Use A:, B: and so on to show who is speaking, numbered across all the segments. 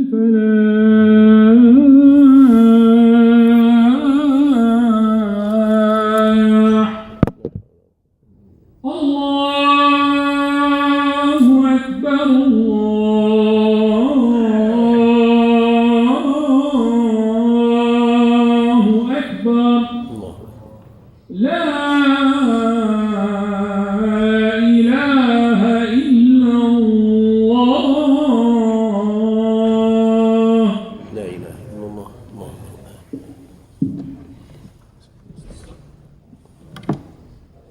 A: الله أكبر الله أكبر لا إله إلا الله
B: لا إله إلا الله الله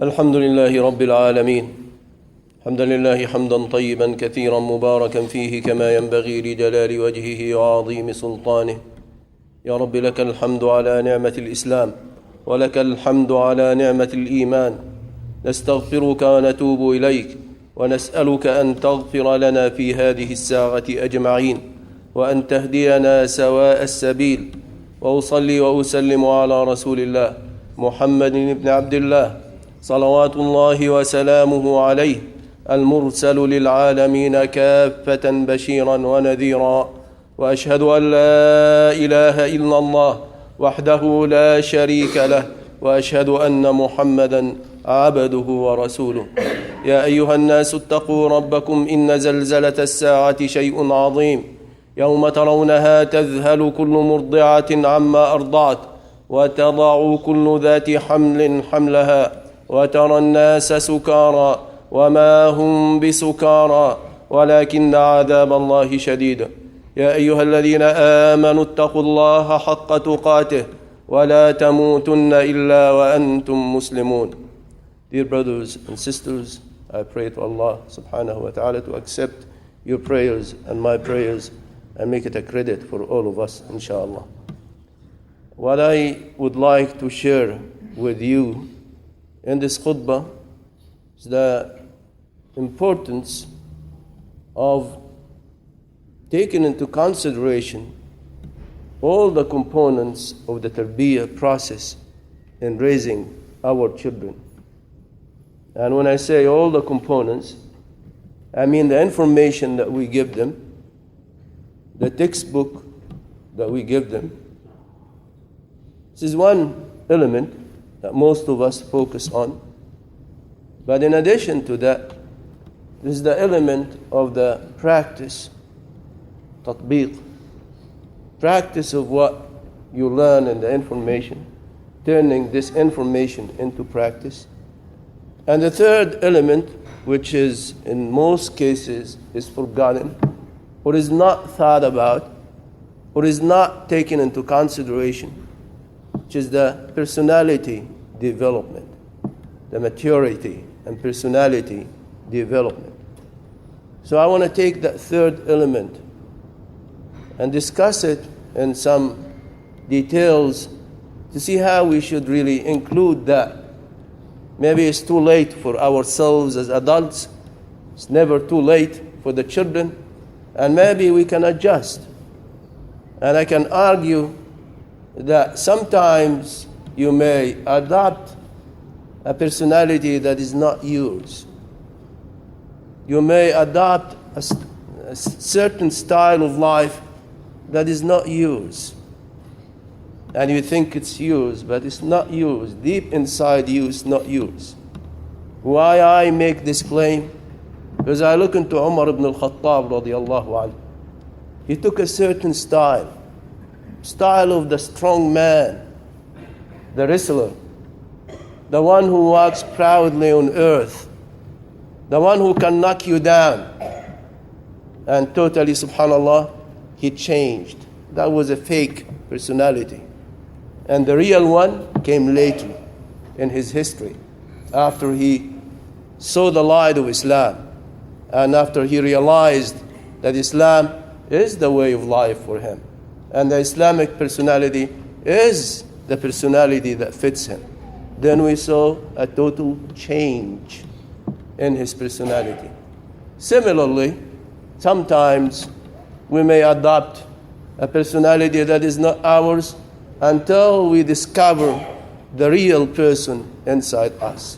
B: الحمد لله رب العالمين حمدا لله حمدا طيبا كثيرا مباركا فيه كما ينبغي لجلال وجهه وعظيم سلطانه يا رب لك الحمد على نعمة الإسلام ولك الحمد على نعمة الإيمان نستغفرك ونتوب إليك ونسألك أن تغفر لنا في هذه الساعة أجمعين وأن تهدينا سواء السبيل وأصلي وأسلم على رسول الله محمد بن عبد الله صلوات الله وسلامه عليه المرسل للعالمين كافة بشيرا ونذيرا وأشهد أن لا إله إلا الله وحده لا شريك له وأشهد أن محمدا عبده ورسوله يا أيها الناس اتقوا ربكم إن زلزلة الساعة شيء عظيم يوم ترونها تذهل كل مرضعة عما أرضعت وتضع كل ذات حمل حملها وترى الناس سكارى وما هم بسكارى ولكن عذاب الله شديد يا أيها الذين آمنوا اتقوا الله حق تقاته ولا تموتن إلا وأنتم مسلمون. Dear brothers and sisters, I pray to Allah subhanahu wa ta'ala to accept your prayers and my prayers and make it a credit for all of us, inshallah. What I would like to share with you in this khutbah is the importance of taking into consideration all the components of the tarbiyah process in raising our children. And when I say all the components, I mean the information that we give them, the textbook that we give them. This is one element that most of us focus on. But in addition to that, this is the element of the practice, tatbiq, practice of what you learn in the information, turning this information into practice. And the third element, which is in most cases is forgotten, or is not thought about, or is not taken into consideration, which is the personality development, the maturity and personality development. So I want to take that third element and discuss it in some details to see how we should really include that. Maybe it's too late for ourselves as adults. It's never too late for the children. And maybe we can adjust. And I can argue that sometimes you may adopt a personality that is not yours. You may adopt a certain style of life that is not yours. And you think it's yours, but it's not yours. Deep inside you, it's not yours. Why I make this claim? Because I look into Umar ibn al-Khattab radiyallahu anhu. He took a certain style of the strong man, the wrestler, the one who walks proudly on earth, the one who can knock you down. And totally, subhanallah, he changed. That was a fake personality. And the real one came later in his history, after he saw the light of Islam, and after he realized that Islam is the way of life for him, and the Islamic personality is the personality that fits him. Then we saw a total change in his personality. Similarly, sometimes we may adopt a personality that is not ours until we discover the real person inside us.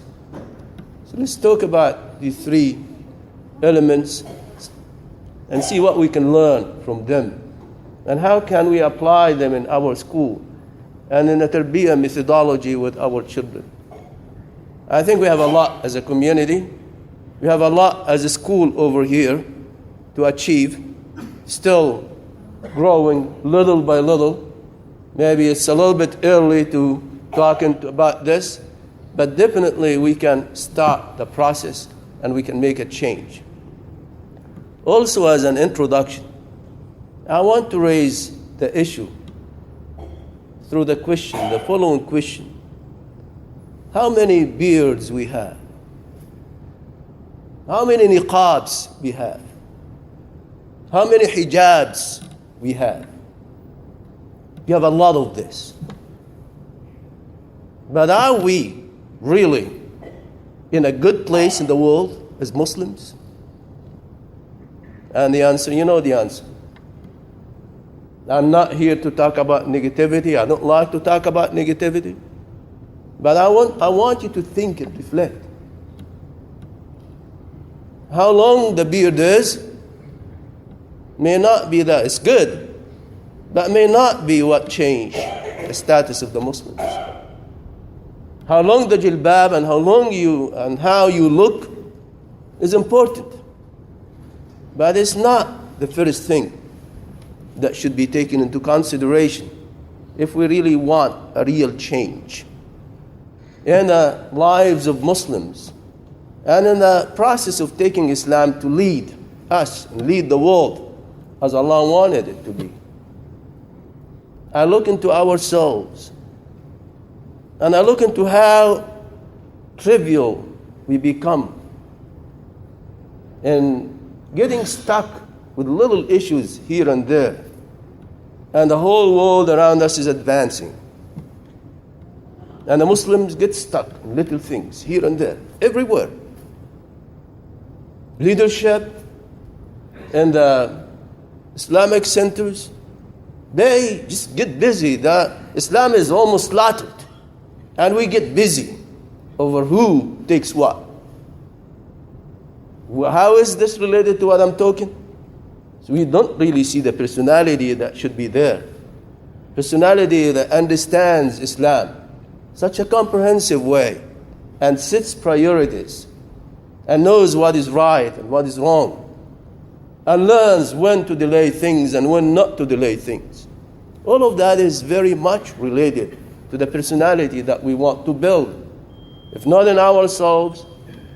B: So let's talk about the three elements and see what we can learn from them And how can we apply them in our school and in a tarbiyah methodology with our children? I think we have a lot as a community. We have a lot as a school over here to achieve, still growing little by little. Maybe it's a little bit early to talking about this, but definitely we can start the process and we can make a change. Also, as an introduction, I want to raise the issue through the following question. How many beards we have? How many niqabs we have? How many hijabs we have? We have a lot of this. But are we really in a good place in the world as Muslims? And the answer, you know the answer. I'm not here to talk about negativity. I don't like to talk about negativity. But I want you to think and reflect. How long the beard is may not be that it's good, but may not be what changed the status of the Muslims. How long the jilbab and how you look is important. But it's not the first thing that should be taken into consideration if we really want a real change in the lives of Muslims and in the process of taking Islam to lead us and lead the world as Allah wanted it to be. I look into ourselves and I look into how trivial we become in getting stuck with little issues here and there, and the whole world around us is advancing. And the Muslims get stuck in little things here and there, everywhere. Leadership and the Islamic centers, they just get busy. Islam is almost slaughtered. And we get busy over who takes what. How is this related to what I'm talking? So we don't really see the personality that should be there. Personality that understands Islam such a comprehensive way and sets priorities and knows what is right and what is wrong and learns when to delay things and when not to delay things. All of that is very much related to the personality that we want to build, if not in ourselves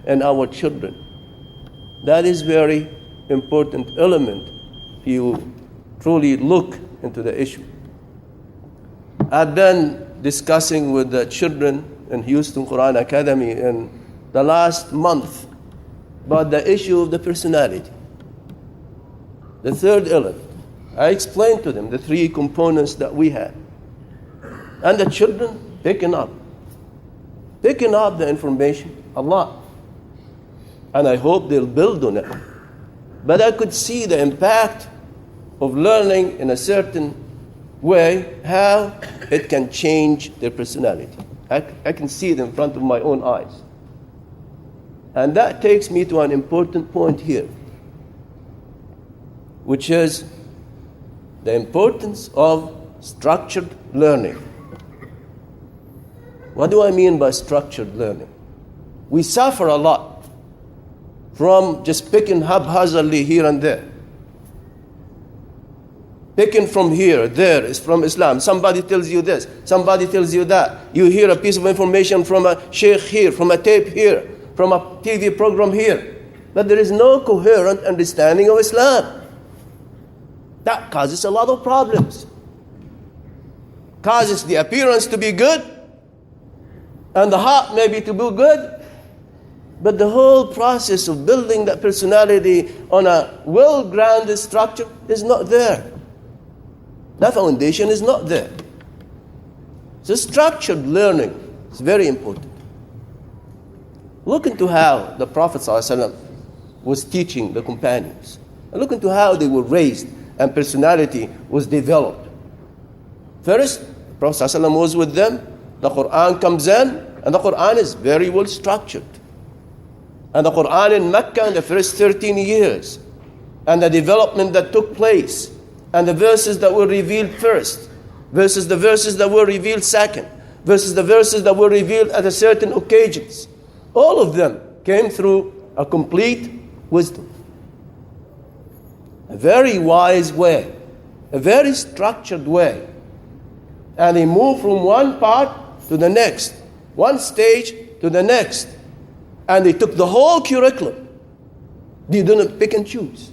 B: and our children. That is very important element if you truly look into the issue. I've been discussing with the children in Houston Quran Academy in the last month about the issue of the personality. The third element. I explained to them the three components that we had. And the children picking up the information a lot. And I hope they'll build on it. But I could see the impact of learning in a certain way, how it can change their personality. I can see it in front of my own eyes. And that takes me to an important point here, which is the importance of structured learning. What do I mean by structured learning? We suffer a lot from just picking haphazardly here and there. Picking from here, there is from Islam. Somebody tells you this, somebody tells you that. You hear a piece of information from a sheikh here, from a tape here, from a TV program here. But there is no coherent understanding of Islam. That causes a lot of problems. Causes the appearance to be good, and the heart maybe to be good, but the whole process of building that personality on a well-grounded structure is not there. That foundation is not there. So structured learning is very important. Look into how the Prophet ﷺ was teaching the companions. And look into how they were raised and personality was developed. First, the Prophet ﷺ was with them. The Quran comes in, and the Quran is very well structured. And the Quran in Mecca in the first 13 years, and the development that took place, and the verses that were revealed first, versus the verses that were revealed second, versus the verses that were revealed at a certain occasions. All of them came through a complete wisdom. A very wise way, a very structured way. And they moved from one part to the next, one stage to the next. And they took the whole curriculum. They didn't pick and choose.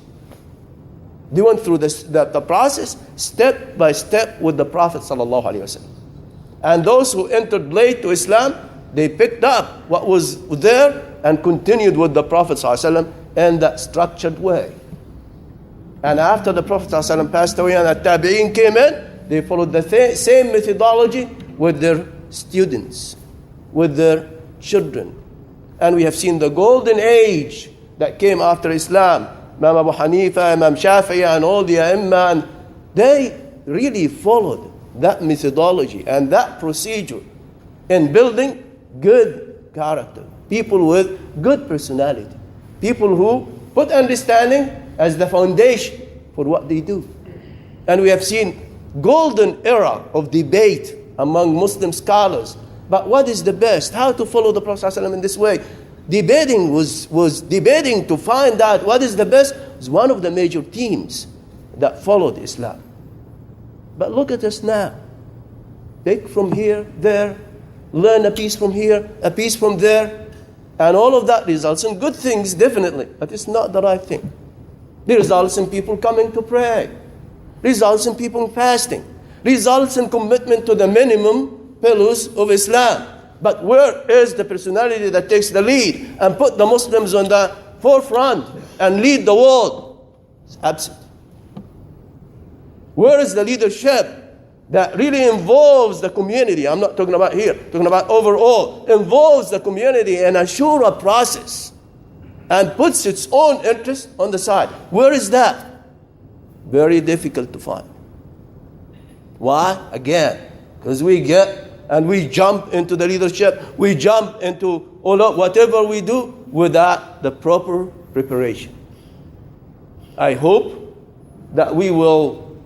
B: They went through the process step by step with the Prophet ﷺ. And those who entered late to Islam, they picked up what was there and continued with the Prophet ﷺ in that structured way. And after the Prophet ﷺ passed away and the Tabi'een came in, they followed the same methodology with their students, with their children. And we have seen the golden age that came after Islam. Imam Abu Hanifa, Imam Shafi'i, and all the A'immah, and they really followed that methodology and that procedure in building good character. People with good personality. People who put understanding as the foundation for what they do. And we have seen golden era of debate among Muslim scholars. But what is the best? How to follow the Prophet ﷺ in this way? Debating was debating to find out what is the best was one of the major themes that followed Islam. But look at us now. Pick from here, there, learn a piece from here, a piece from there, and all of that results in good things, definitely, but it's not the right thing. It results in people coming to pray, results in people fasting, results in commitment to the minimum pillars of Islam. But where is the personality that takes the lead and put the Muslims on the forefront and lead the world? It's absent. Where is the leadership that really involves the community? I'm not talking about here, talking about overall. Involves the community in a shura process and puts its own interest on the side. Where is that? Very difficult to find. Why? Again, because we get and we jump into the leadership, we jump into all of whatever we do without the proper preparation. I hope that we will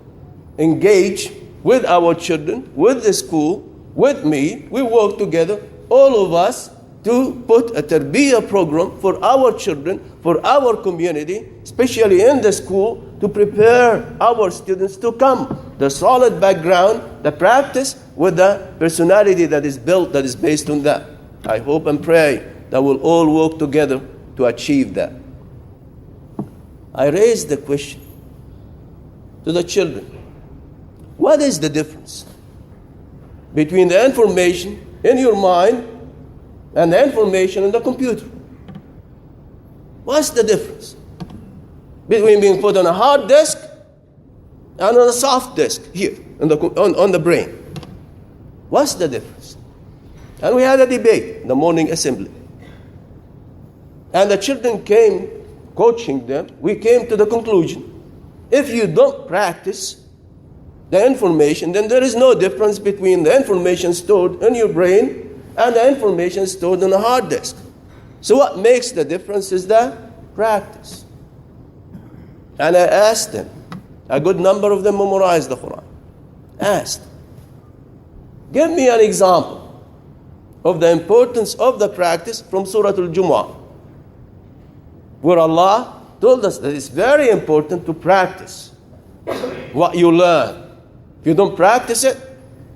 B: engage with our children, with the school, with me. We work together, all of us, to put a tarbiyah program for our children, for our community, especially in the school, to prepare our students to come. The solid background, the practice, with the personality that is built, that is based on that. I hope and pray that we'll all work together to achieve that. I raised the question to the children. What is the difference between the information in your mind and the information in the computer? What's the difference between being put on a hard disk and on a soft disk here on the brain? What's the difference? And we had a debate in the morning assembly. And the children came, coaching them, we came to the conclusion, if you don't practice the information, then there is no difference between the information stored in your brain and the information stored on a hard disk. So what makes the difference is the practice. And I asked them, a good number of them memorized the Quran. Asked, give me an example of the importance of the practice from Surah Al-Jumu'ah, where Allah told us that it's very important to practice what you learn. If you don't practice it,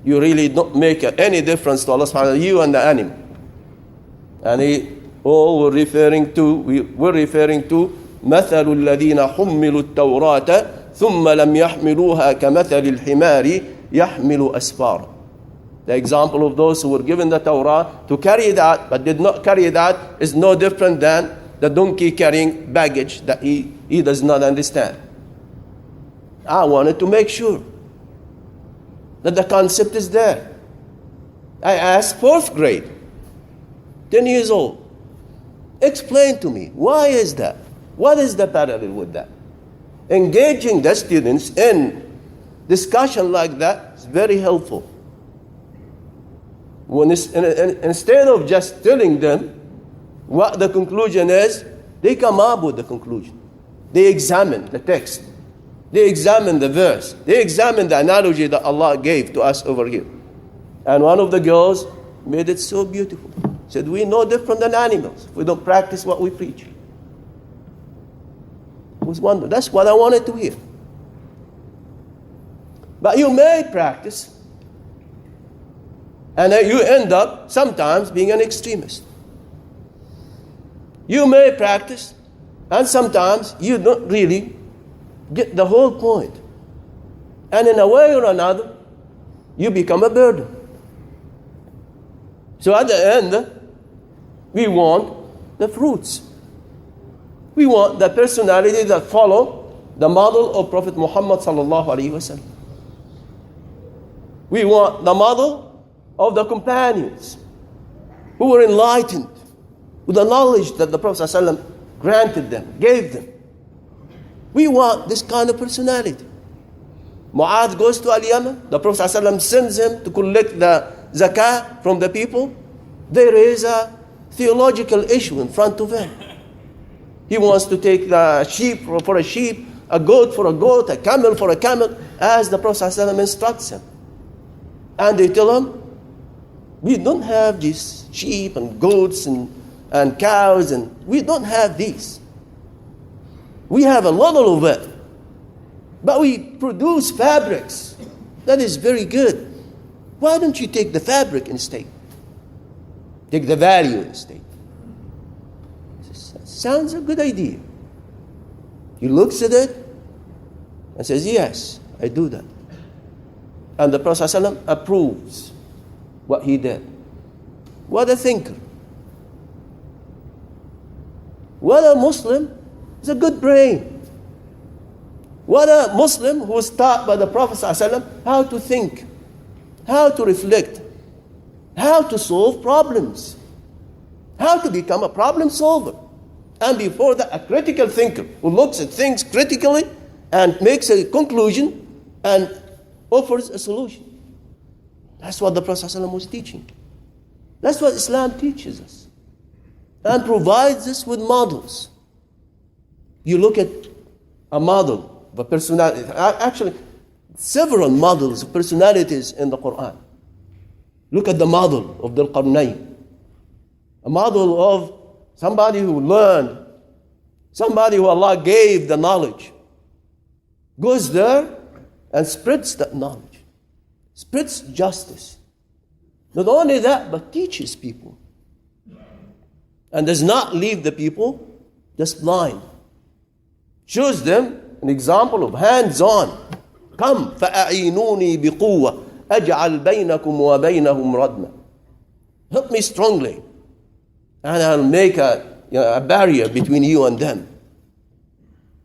B: you really don't make any difference to Allah subhanahu wa ta'ala, you and the animal. And we're referring to مثل الذين حملوا التوراة ثم لم يحملوها كمثل الحمار يحمل أسفارا. The example of those who were given the Torah to carry it out but did not carry it out is no different than the donkey carrying baggage that he does not understand. I wanted to make sure that the concept is there. I asked 4th grade, 10 years old, explain to me, why is that? What is the parallel with that? Engaging the students in discussion like that is very helpful. Instead of just telling them what the conclusion is, they come up with the conclusion. They examine the text. They examined the verse. They examined the analogy that Allah gave to us over here. And one of the girls made it so beautiful. Said, we're no different than animals. We don't practice what we preach. It was wonderful. That's what I wanted to hear. But you may practice, and you end up sometimes being an extremist. You may practice, and sometimes you don't really get the whole point. And in a way or another, you become a burden. So at the end, we want the fruits. We want the personality that follow the model of Prophet Muhammad sallallahu alaihi wasallam. We want the model of the companions who were enlightened with the knowledge that the Prophet sallallahu alaihi wasallam granted them, gave them. We want this kind of personality. Mu'adh goes to Al-Yaman. The Prophet ﷺ sends him to collect the zakah from the people. There is a theological issue in front of him. He wants to take the sheep for a sheep, a goat for a goat, a camel for a camel, as the Prophet ﷺ instructs him. And they tell him, we don't have these sheep and goats and cows, and we don't have these. We have a little of it. But we produce fabrics. That is very good. Why don't you take the fabric instead? Take the value instead. Sounds a good idea. He looks at it and says, yes, I do that. And the Prophet ﷺ approves what he did. What a thinker. What a Muslim. It's a good brain. What a Muslim who was taught by the Prophet ﷺ how to think, how to reflect, how to solve problems, how to become a problem solver. And before that, a critical thinker who looks at things critically and makes a conclusion and offers a solution. That's what the Prophet ﷺ was teaching. That's what Islam teaches us and provides us with models. You look at a model of a personality, actually several models of personalities in the Quran. Look at the model of Dhul Qarnayn, a model of somebody who learned, somebody who Allah gave the knowledge, goes there and spreads that knowledge, spreads justice. Not only that, but teaches people, and does not leave the people just blind. Shows them an example of hands-on. Come, فَأَعِينُونِي بِقُوَّةٍ أَجْعَلْ بَيْنَكُمْ وَبَيْنَهُمْ رَدْمًا. Help me strongly, and I'll make a barrier between you and them.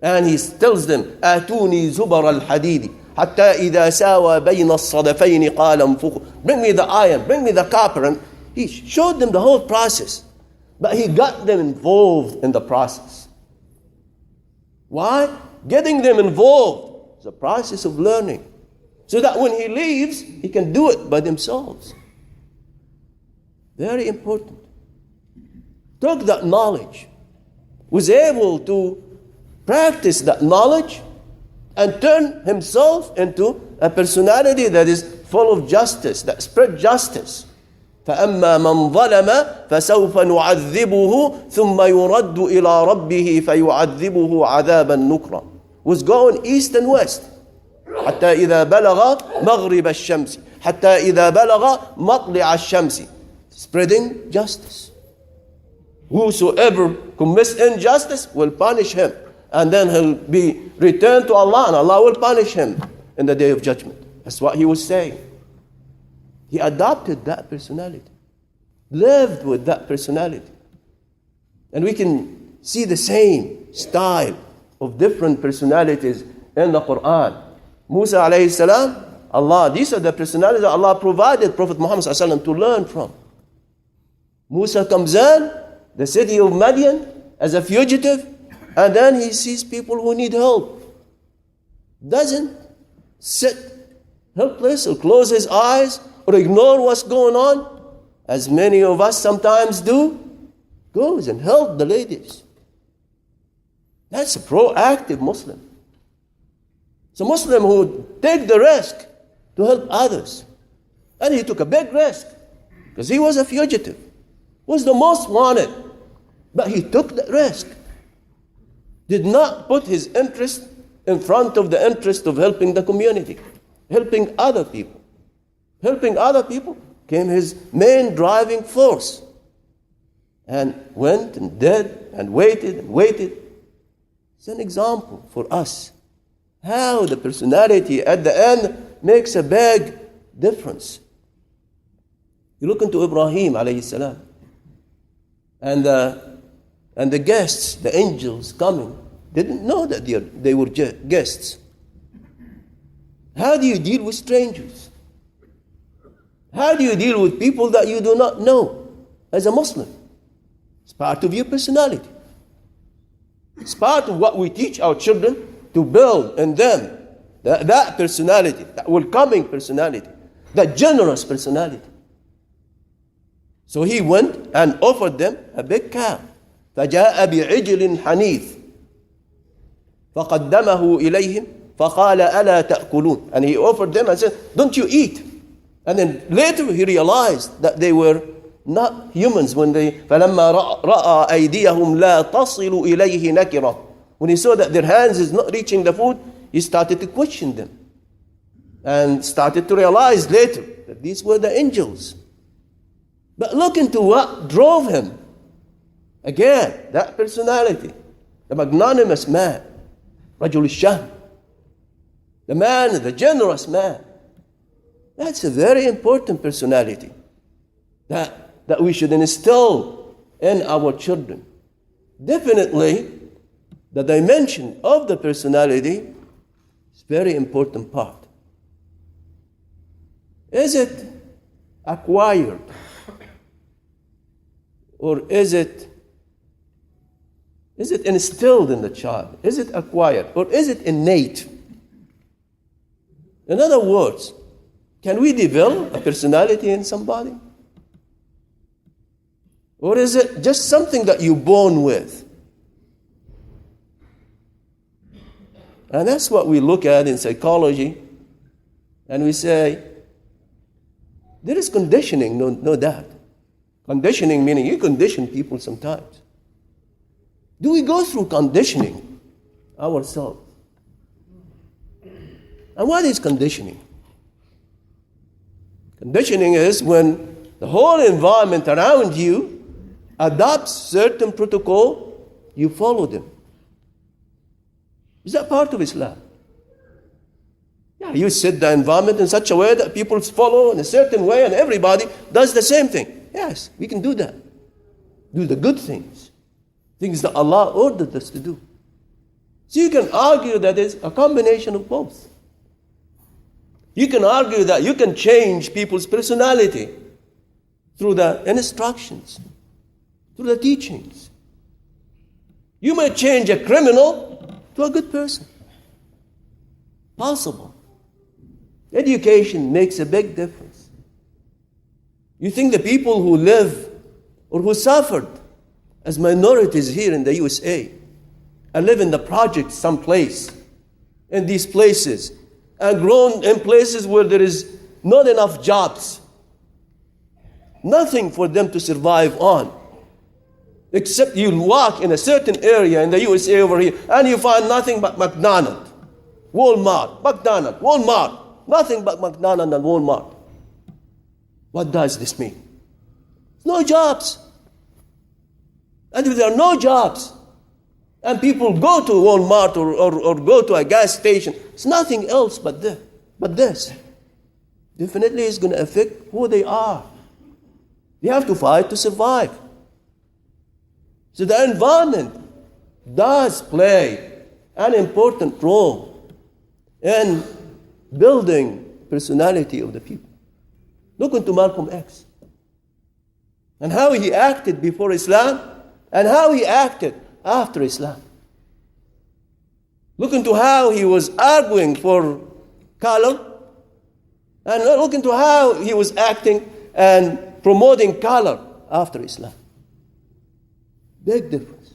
B: And he tells them, آتوني زبر الحديد حتى إذا ساوى بين الصدفين قال انفخوا. Bring me the iron, bring me the copper. And he showed them the whole process. But he got them involved in the process. Why? Getting them involved is a process of learning. So that when he leaves, he can do it by themselves. Very important. Took that knowledge, was able to practice that knowledge, and turn himself into a personality that is full of justice, that spread justice. فَأَمَّا مَنْ ظَلَمَ فَسَوْفَ نُعَذِّبُهُ ثُمَّ يُرَدُّ إِلَىٰ رَبِّهِ فَيُعَذِّبُهُ عَذَابًا نُكْرًا. Was going east and west. حَتَّى إِذَا بَلَغَ مَغْرِبَ الشَّمْسِ حَتَّى إِذَا بَلَغَ مَطْلِعَ الشَّمْسِ. Spreading justice. Whosoever commits injustice will punish him. And then he'll be returned to Allah, and Allah will punish him in the day of judgment. That's what he was saying. He adopted that personality, lived with that personality. And we can see the same style of different personalities in the Quran. Musa alayhi salam, Allah, these are the personalities that Allah provided Prophet Muhammad sallallahu alaihi wasallam to learn from. Musa comes in the city of Madian as a fugitive, and then he sees people who need help. Doesn't sit helpless or close his eyes or ignore what's going on, as many of us sometimes do. Goes and help the ladies. That's a proactive Muslim. It's a Muslim who take the risk to help others. And he took a big risk because he was a fugitive, was the most wanted. But he took the risk. Did not put his interest in front of the interest of helping the community, helping other people. Helping other people became his main driving force. And went and did and waited and waited. It's an example for us how the personality at the end makes a big difference. You look into Ibrahim alayhi salam and the guests, the angels coming, didn't know that they were guests. How do you deal with strangers? How do you deal with people that you do not know as a Muslim? It's part of your personality. It's part of what we teach our children to build in them. That personality, that welcoming personality, that generous personality. So he went and offered them a big cow. فَجَاءَ بِعِجْلٍ حَنِيثٍ فَقَدَّمَهُ إِلَيْهِمْ فَقَالَ أَلَا تَأْكُلُونَ. And he offered them and said, don't you eat? And then later he realized that they were not humans when they فَلَمَّا رَأَى أَيْدِيَهُمْ لَا تَصِلُ إِلَيْهِ نَكِرًا. When he saw that their hands is not reaching the food, he started to question them. And started to realize later that these were the angels. But look into what drove him. Again, that personality. The magnanimous man. Rajul al-Shahm. The man, the generous man. That's a very important personality that we should instill in our children. Definitely, the dimension of the personality is a very important part. Is it acquired? Or is it instilled in the child? Is it acquired? Or is it innate? In other words, can we develop a personality in somebody? Or is it just something that you're born with? And that's what we look at in psychology. And we say, there is conditioning, no doubt. Conditioning meaning you condition people sometimes. Do we go through conditioning ourselves? And what is conditioning? Conditioning is when the whole environment around you adopts certain protocol, you follow them. Is that part of Islam? Yeah, you set the environment in such a way that people follow in a certain way and everybody does the same thing. Yes, we can do that. Do the good things. Things that Allah ordered us to do. So you can argue that it's a combination of both. You can argue that you can change people's personality through the instructions, through the teachings. You may change a criminal to a good person. Possible. Education makes a big difference. You think the people who live or who suffered as minorities here in the USA and live in the projects someplace, in these places, and grown in places where there is not enough jobs, nothing for them to survive on, except you walk in a certain area in the USA over here and you find nothing but McDonald's, Walmart, McDonald's, Walmart, nothing but McDonald's and Walmart. What does this mean? No jobs. And if there are no jobs, and people go to Walmart or go to a gas station, it's nothing else but this. Definitely it's going to affect who they are. They have to fight to survive. So the environment does play an important role in building personality of the people. Look into Malcolm X and how he acted before Islam and how he acted after Islam. Look into how he was arguing for color, and look into how he was acting and promoting color after Islam. Big difference.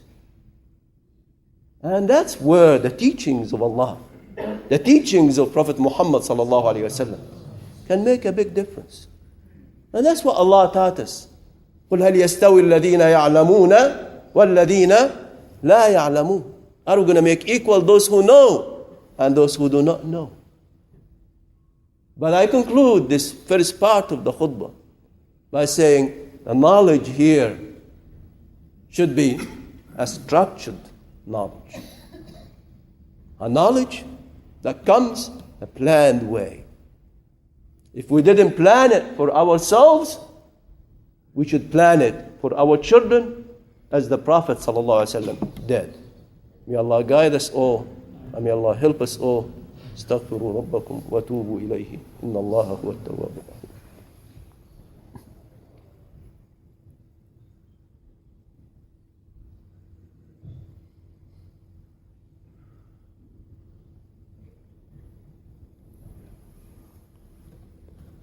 B: And that's where the teachings of Allah the teachings of Prophet Muhammad sallallahu alaihi wasallam can make a big difference. And that's what Allah taught us. قُلْ هَلْ يَسْتَوِي الَّذِينَ يَعْلَمُونَ وَالَّذِينَ لَا يَعْلَمُونَ. Are we going to make equal those who know and those who do not know? But I conclude this first part of the khutbah by saying the knowledge here should be a structured knowledge. A knowledge that comes a planned way. If we didn't plan it for ourselves, we should plan it for our children as the Prophet ﷺ did. May Allah guide us all and may Allah help us all. استغفروا ربكم وتوبوا إليه إن الله هو التواب الرحيم.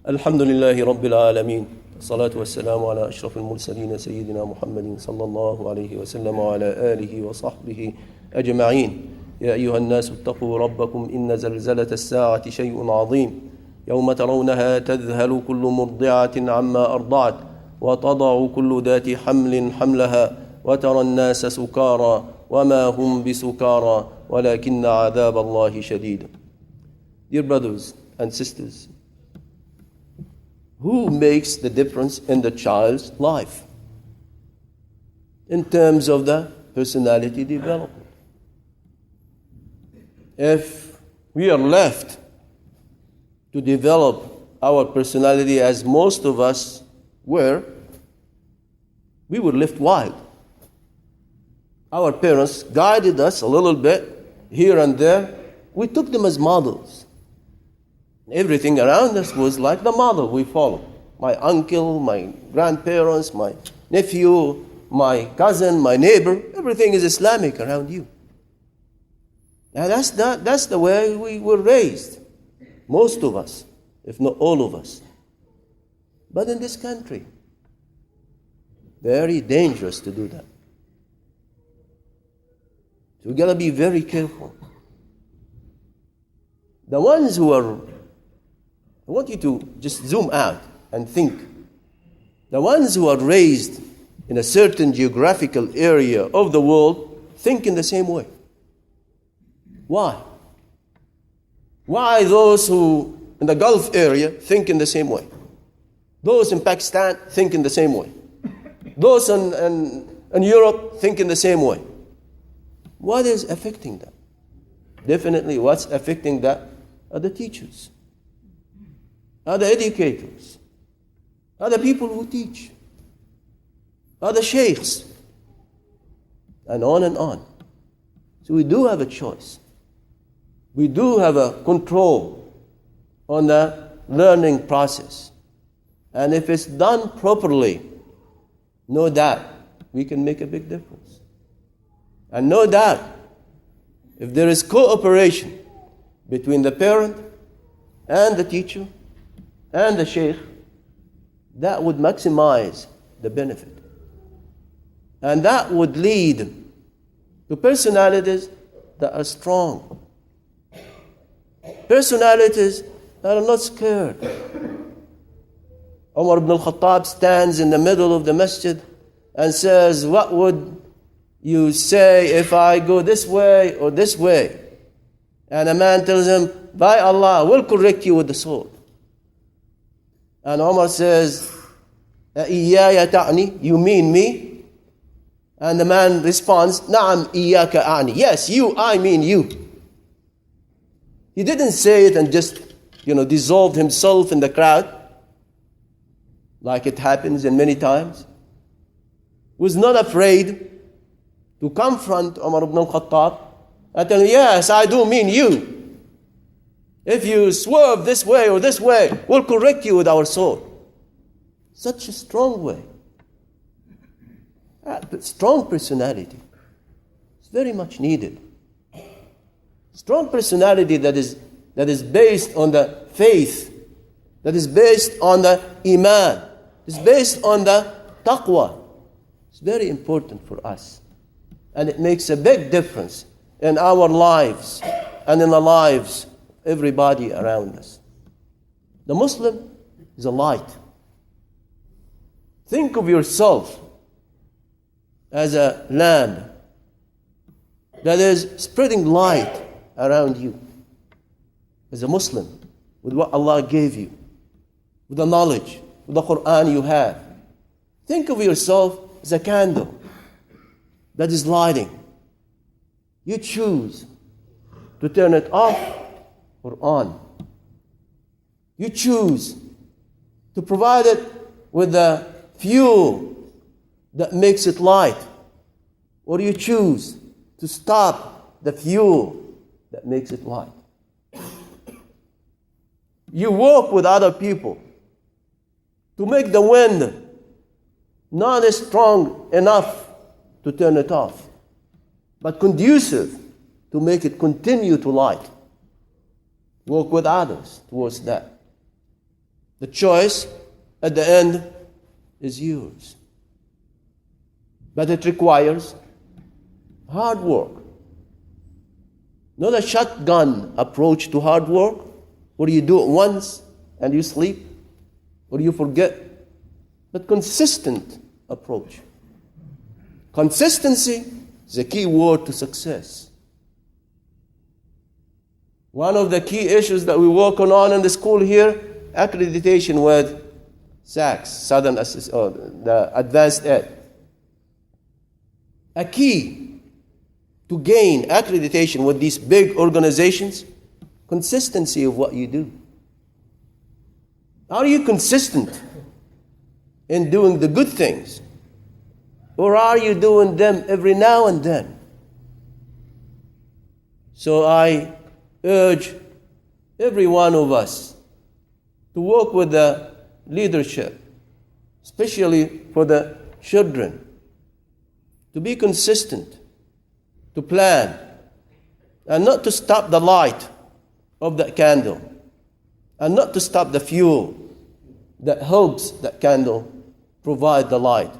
B: الحمد لله رب العالمين الصلاة والسلام على أشرف المرسلين سيدنا محمد صلى الله عليه وسلم وعلى آله وصحبه أجمعين. يا أيها الناس اتقوا ربكم إن زلزلة الساعة شيء عظيم يوم ترونها تذهل كل مرضعة عما أرضعت وتضع كل ذات حمل حملها وترى الناس سكارى وما هم بسكارى ولكن عذاب الله شديد. Dear brothers and sisters, who makes the difference in the child's life in terms of the personality development? If we are left to develop our personality as most of us were, we were left wild. Our parents guided us a little bit here and there. We took them as models. Everything around us was like the model we followed. My uncle, my grandparents, my nephew, my cousin, my neighbor, everything is Islamic around you. And that's the way we were raised. Most of us, if not all of us. But in this country, very dangerous to do that. So we got to be very careful. The ones who are, I want you to just zoom out and think. The ones who are raised in a certain geographical area of the world think in the same way. Why? Why those who in the Gulf area think in the same way? Those in Pakistan think in the same way. Those in Europe think in the same way. What is affecting that? Definitely what's affecting that are the teachers, are the educators, are the people who teach, are the sheikhs, and on and on. So we do have a choice. We do have a control on the learning process. And if it's done properly, no doubt we can make a big difference. And no doubt, if there is cooperation between the parent and the teacher and the sheikh, that would maximize the benefit. And that would lead to personalities that are strong. Personalities that are not scared. Umar ibn al-Khattab stands in the middle of the masjid and says, what would you say if I go this way or this way? And a man tells him, by Allah, we'll correct you with the sword. And Umar says, إِيَّايَ تَعْنِي, you mean me? And the man responds, نَعَمْ إِيَّاكَ أَعْنِي, yes, you, I mean you. He didn't say it and just, dissolved himself in the crowd, like it happens in many times. He was not afraid to confront Umar ibn al-Khattab and tell him, yes, I do mean you. If you swerve this way or this way, we'll correct you with our sword. Such a strong way. Strong personality. It's very much needed. Strong personality that is based on the faith, that is based on the iman, is based on the taqwa. It's very important for us. And it makes a big difference in our lives and in the lives of everybody around us. The Muslim is a light. Think of yourself as a lamp that is spreading light around you. As a Muslim, with what Allah gave you, with the knowledge, with the Quran you have. Think of yourself as a candle that is lighting. You choose to turn it off or on. You choose to provide it with the fuel that makes it light, or you choose to stop the fuel that makes it light. You work with other people to make the wind not as strong enough to turn it off, but conducive to make it continue to light. Work with others towards that. The choice at the end is yours. But it requires hard work. Not a shotgun approach to hard work, where you do it once and you sleep, or you forget. But consistent approach. Consistency is a key word to success. One of the key issues that we work on in the school here, accreditation with SACS, the Advanced Ed. A key to gain accreditation with these big organizations, consistency of what you do. Are you consistent in doing the good things? Or are you doing them every now and then? So I urge every one of us to work with the leadership, especially for the children, to be consistent, to plan, and not to stop the light of that candle, and not to stop the fuel that helps that candle provide the light.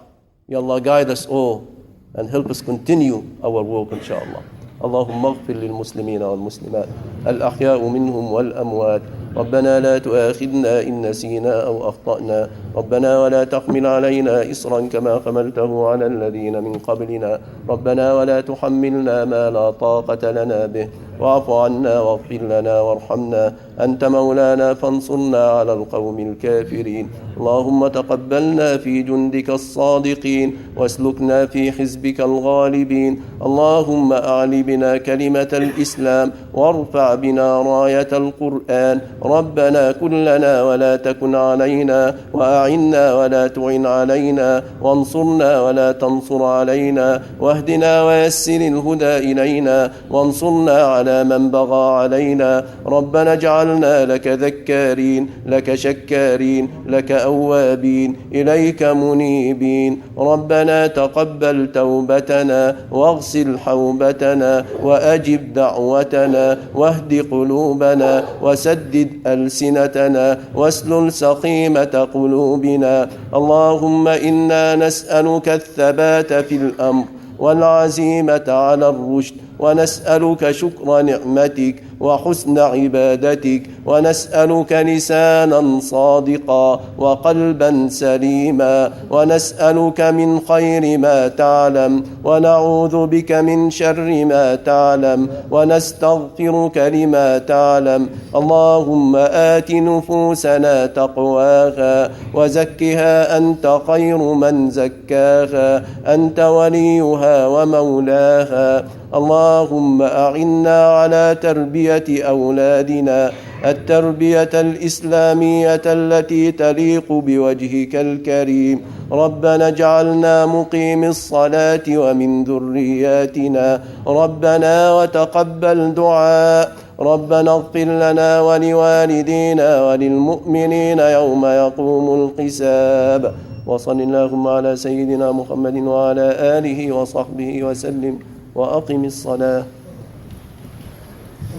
B: Ya Allah, guide us all and help us continue our work, inshallah. اللهم اغفر للمسلمين والمسلمات الأحياء منهم والأموات ربنا لا تؤاخذنا إن نسينا أو أخطأنا ربنا ولا تحمل علينا إصرا كما حملته على الذين من قبلنا ربنا ولا تحملنا ما لا طاقة لنا به واعف عنا واغفر لنا وارحمنا أنت مولانا فانصرنا على القوم الكافرين اللهم تقبلنا في جندك الصادقين واسلكنا في حزبك الغالبين اللهم أعل بنا كلمة الإسلام وارفع بنا راية القرآن ربنا كن لنا ولا تكن علينا وأعنا ولا تعن علينا وانصرنا ولا تنصر علينا واهدنا ويسر الهدى إلينا وانصرنا على من بغى علينا ربنا اجعلنا لك ذكارين لك شكارين لك أوابين إليك منيبين ربنا تقبل توبتنا واغسل حوبتنا وأجب دعوتنا واهد قلوبنا وسدد ألسنتنا واسلل سقيمة قلوبنا اللهم إنا نسألك الثبات في الأمر والعزيمة على الرشد ونسألك شكر نعمتك وحسن عبادتك ونسألك لسانا صادقا وقلبا سليما ونسألك من خير ما تعلم ونعوذ بك من شر ما تعلم ونستغفرك لما تعلم اللهم آت نفوسنا تقواها وزكها أنت خير من زكاها أنت وليها ومولاها اللهم أعنا على تربية أولادنا التربية الإسلامية التي تليق بوجهك الكريم ربنا اجعلنا مقيم الصلاة ومن ذرياتنا ربنا وتقبل دعاء ربنا اغفر لنا ولوالدينا وللمؤمنين يوم يقوم الحساب وصل اللهم على سيدنا محمد وعلى آله وصحبه وسلم وأقم الصلاة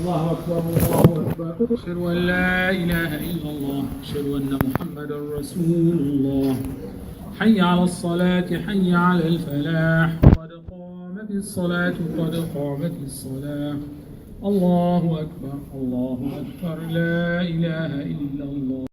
A: الله أكبر الله أكبر أشهد أن لا إله إلا الله أشهد أن محمدا رسول الله حي على الصلاة حي على الفلاح قد قامت الصلاة قد قامت الصلاة الله أكبر الله أكبر لا إله إلا الله.